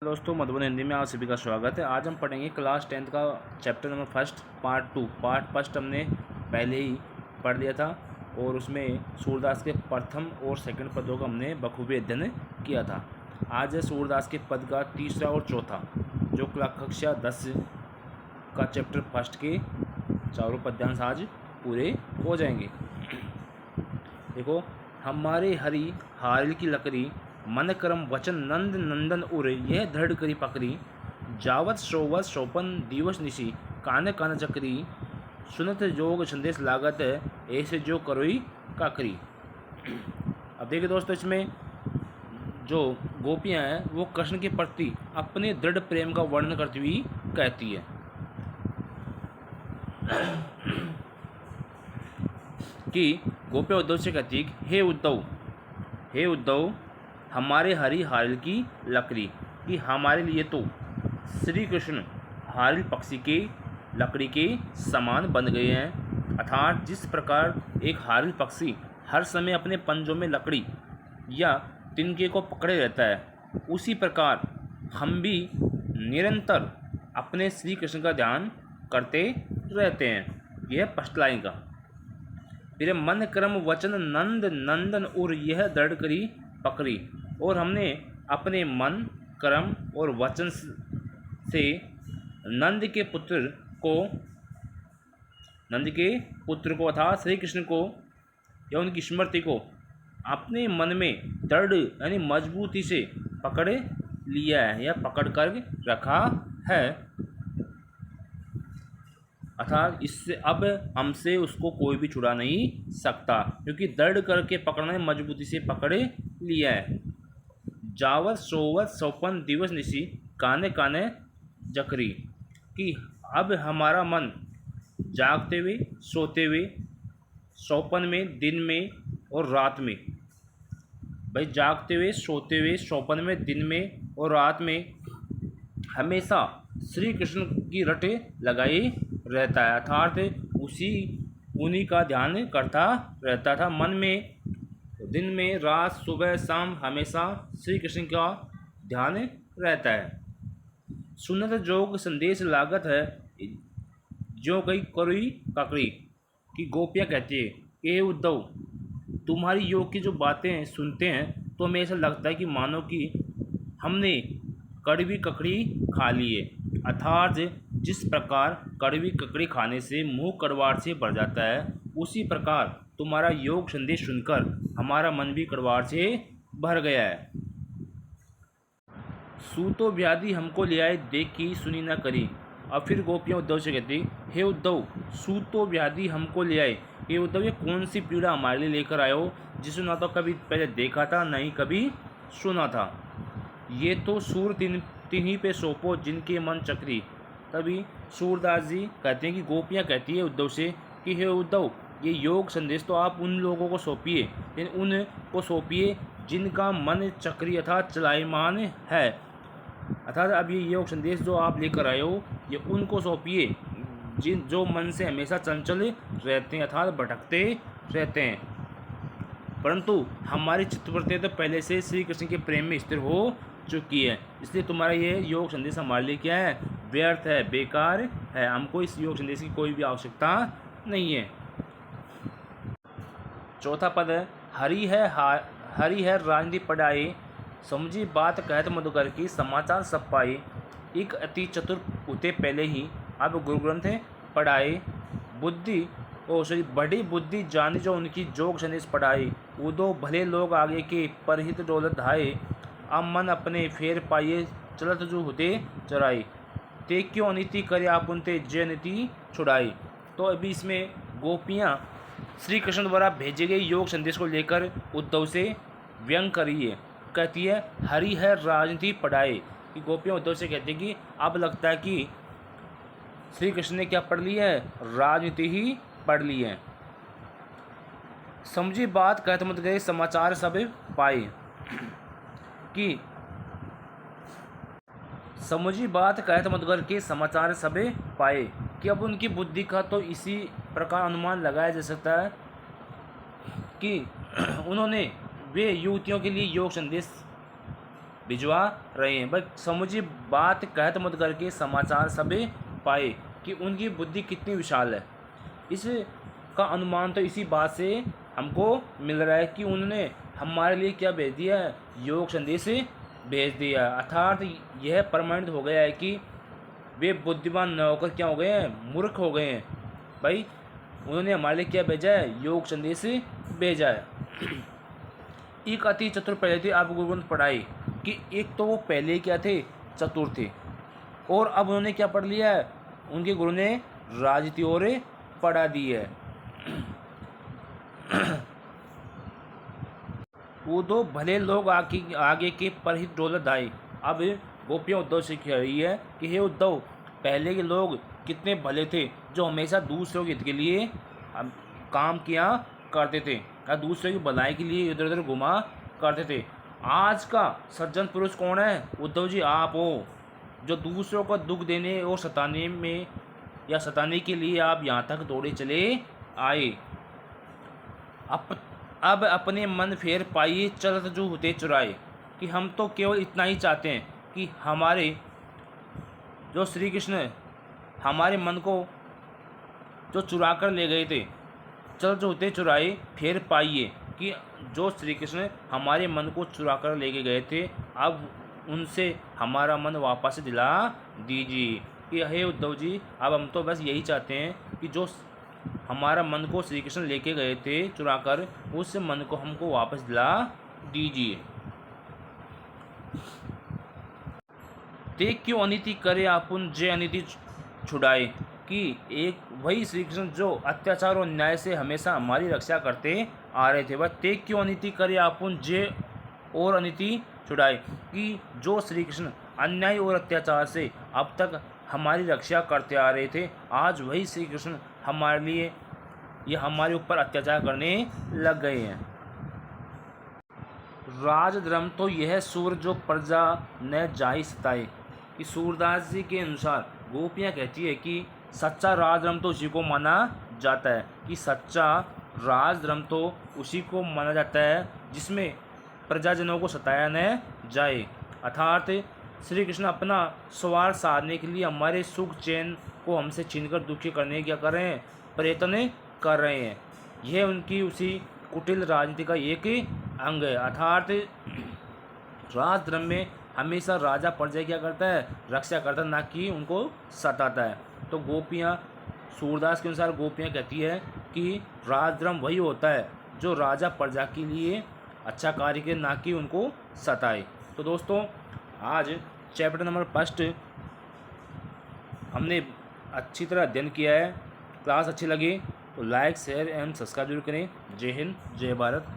दोस्तों, मधुबन हिंदी में आप सभी का स्वागत है। आज हम पढ़ेंगे क्लास 10th का chapter number first part 2। Part first हमने पहले ही पढ़ लिया था और उसमें सूरदास के प्रथम और सेकंड पदों का हमने बखूबी अध्ययन किया था। आज है सूरदास के पद का तीसरा और चौथा, जो कक्षा 10 का चैप्टर फर्स्ट के चारों पद्यांश आज पूरे हो जाएंगे। देखो, हमारे हरि हारिल की लकड़ी, मन करम वचन नंद नंदन उर यह दृढ़ करी पकड़ी, जावत श्रोवत शोपन दिवस निशी कान कान चक्री, सुनत जोग संदेश लागत ऐसे जो करोई काकरी। अब देखिए दोस्तों, इसमें जो गोपियां हैं वो कृष्ण के प्रति अपने दृढ़ प्रेम का वर्णन करती हुई कहती है कि गोपियां उद्धव से कहती है, हे उद्धव, हमारे हरि हारिल की लकड़ी, कि हमारे लिए तो श्री कृष्ण हारिल पक्षी के लकड़ी के समान बन गए हैं। अर्थात जिस प्रकार एक हारिल पक्षी हर समय अपने पंजों में लकड़ी या तिनके को पकड़े रहता है, उसी प्रकार हम भी निरंतर अपने श्री कृष्ण का ध्यान करते रहते हैं। यह फर्स्ट लाइन का। फिर मन क्रम वचन नंद नंदन और यह दृढ़ करी पकड़ी, और हमने अपने मन कर्म और वचन से नंद के पुत्र को अर्थात श्री कृष्ण को या उनकी स्मृति को अपने मन में दृढ़ यानी मजबूती से पकड़ लिया है या पकड़ कर रखा है। अर्थात इससे अब हमसे उसको कोई भी छुड़ा नहीं सकता, क्योंकि दृढ़ करके पकड़ना, मजबूती से पकड़ लिया है। जावत सोवत सौपन दिवस निशी काने काने जकरी, कि अब हमारा मन जागते हुए सोते हुए, सौपन में दिन में और रात में, भाई जागते हुए सोते हुए सौपन में दिन में और रात में हमेशा श्री कृष्ण की रटे लगाई रहता है। अर्थात उन्हीं का ध्यान करता रहता था मन में, दिन में रात सुबह शाम हमेशा श्री कृष्ण का ध्यान रहता है। सुनत जोग संदेश लागत है जो कई करुई काकड़ी, की गोपियाँ कहती है कि हे उद्धव, तुम्हारी योग की जो बातें सुनते हैं तो हमें ऐसा लगता है कि मानो कि हमने कड़वी ककड़ी खा ली है। अर्थात जिस प्रकार कड़वी ककड़ी खाने से मुंह कड़वाहट से भर जाता है, उसी प्रकार तुम्हारा योग संदेश सुनकर हमारा मन भी कड़वाहट से भर गया है। सूतो व्याधि हमको ले आए देखी सुनी न करी। अब फिर गोपियाँ उद्धव से कहती, हे उद्धव, सूतो व्याधि हमको ले आए। ये उद्धव, ये कौन सी पीड़ा हमारे लिए लेकर आए हो, जिसे ना तो कभी पहले देखा था ना ही कभी सुना था। ये तो सूर तिन्हीं पे सौंपो जिनके मन चक्री। तभी सूरदास जी कहते हैं कि गोपियाँ कहती है उद्धव से कि हे उद्धव, ये योग संदेश तो आप उन लोगों को सौंपिए, लेकिन उनको सौंपिए जिनका मन चक्री अर्थात चलायमान है। अर्थात अब ये योग संदेश जो आप लेकर आए हो, ये उनको सौंपिए जो मन से हमेशा चंचल रहते हैं अर्थात भटकते रहते हैं। परंतु हमारी चित्तवृत्ति तो पहले से श्री कृष्ण के प्रेम में स्थिर हो चुकी है, इसलिए तुम्हारा ये योग संदेश हमारे लिए क्या है, व्यर्थ है, बेकार है। हमको इस योग संदेश की कोई भी आवश्यकता नहीं है। चौथा पद है, हरि है राजनीति पढ़ाए, समझी बात कहत मधुकर की समाचार सब पाए। एक अति चतुर उते पहले ही अब गुरु ग्रंथ पढ़ाए, बड़ी बुद्धि जानी जो उनकी जोग संदेश पढ़ाए। उदो भले लोग आगे के परहित डोलत धाये, अब मन अपने फेर पाइए चलत जो होते चराए। ते क्यों अनिति करे आप उनते जय नीति छुड़ाई। तो अभी इसमें गोपियाँ श्री कृष्ण द्वारा भेजे गए योग संदेश को लेकर उद्धव से व्यंग करी है। कहती है हरि है राजनीति पढ़ाए, कि गोपियाँ उद्धव से कहती है कि अब लगता है कि श्री कृष्ण ने क्या पढ़ ली है, राजनीति ही पढ़ ली है। समझी बात कहत मत गए समाचार सब पाए, कि समझी बात कहत मत कर के समाचार सब पाए, कि अब उनकी बुद्धि का तो इसी प्रकार अनुमान लगाया जा सकता है कि उन्होंने वे युवतियों के लिए योग संदेश भिजवा रहे हैं। भाई समुची बात कहत मत करके समाचार सब पाए कि उनकी बुद्धि कितनी विशाल है। इसका अनुमान तो इसी बात से हमको मिल रहा है कि उन्होंने हमारे लिए क्या भेज दिया है, योग संदेश भेज दिया है। अर्थात यह प्रमाणित हो गया है कि वे बुद्धिमान न होकर क्या हो गए हैं, मूर्ख हो गए हैं। भाई उन्होंने हमारे लिए क्या भेजा है, योग संदेश भेजा है। एक अति चतुर पहले थे, आप गुरु ग्रंथ पढ़ाई कि एक तो वो पहले क्या थे, चतुर थे, और अब उन्होंने क्या पढ़ लिया है, उनके गुरु ने राजनीति और पढ़ा दी है। वो दो भले लोग आगे के परहित डोलत धाए। अब गोपियाँ उद्धव से कह रही है कि हे उद्धव, पहले के लोग कितने भले थे जो हमेशा दूसरों के हित के लिए काम किया करते थे या दूसरों की भलाई के लिए इधर उधर घुमा करते थे। आज का सज्जन पुरुष कौन है, उद्धव जी आप हो, जो दूसरों को दुख देने और सताने में या सताने के लिए आप यहाँ तक दौड़े चले आए। अब अपने मन फेर पाइए, चलत जो होते चुराए। कि हम तो केवल इतना ही चाहते हैं कि हमारे जो श्री कृष्ण हमारे मन को जो चुरा कर ले गए थे, चल जो होते चुराए फेर पाइए, कि जो श्री कृष्ण हमारे मन को चुरा कर लेके गए थे, अब उनसे हमारा मन वापस दिला दीजिए। कि हे उद्धव जी, अब हम तो बस यही चाहते हैं कि जो हमारा मन को श्री कृष्ण लेके गए थे चुरा कर, उस मन को हमको वापस दिला दीजिए। ते क्यों अनिति करे आपुन जे अनिति छुड़ाए। कि एक वही श्री कृष्ण जो अत्याचार और न्याय से हमेशा हमारी रक्षा करते आ रहे थे, वह ते क्यों अनिति करे आपुन जे और अनिति छुड़ाए। कि जो श्री कृष्ण अन्याय और अत्याचार से अब तक हमारी रक्षा करते आ रहे थे, आज वही श्री कृष्ण हमारे लिए ये हमारे ऊपर अत्याचार करने लग गए हैं। राजधर्म तो यह सूर जो प्रजा न जाई सताए। कि सूरदास जी के अनुसार गोपियाँ कहती है कि सच्चा राजधर्म तो उसी को माना जाता है, कि सच्चा राजधर्म तो उसी को माना जाता है जिसमें प्रजाजनों को सताया न जाए। अर्थात श्री कृष्ण अपना स्वार्थ साधने के लिए हमारे सुख चैन को हमसे छीनकर दुखी करने क्या कर रहे हैं, प्रयत्न कर रहे हैं। यह उनकी उसी कुटिल राजनीति का एक अंग है। अर्थात राजधर्म में हमेशा राजा प्रजा क्या करता है, रक्षा करता है, ना कि उनको सताता है। तो गोपियाँ सूरदास के अनुसार गोपियाँ कहती है कि राजधर्म वही होता है जो राजा प्रजा के लिए अच्छा कार्य करे, ना कि उनको सताए। तो दोस्तों आज चैप्टर नंबर 1 हमने अच्छी तरह अध्ययन किया है। क्लास अच्छी लगी तो लाइक शेयर एंड सब्सक्राइब जरूर करें। जय हिंद, जय भारत।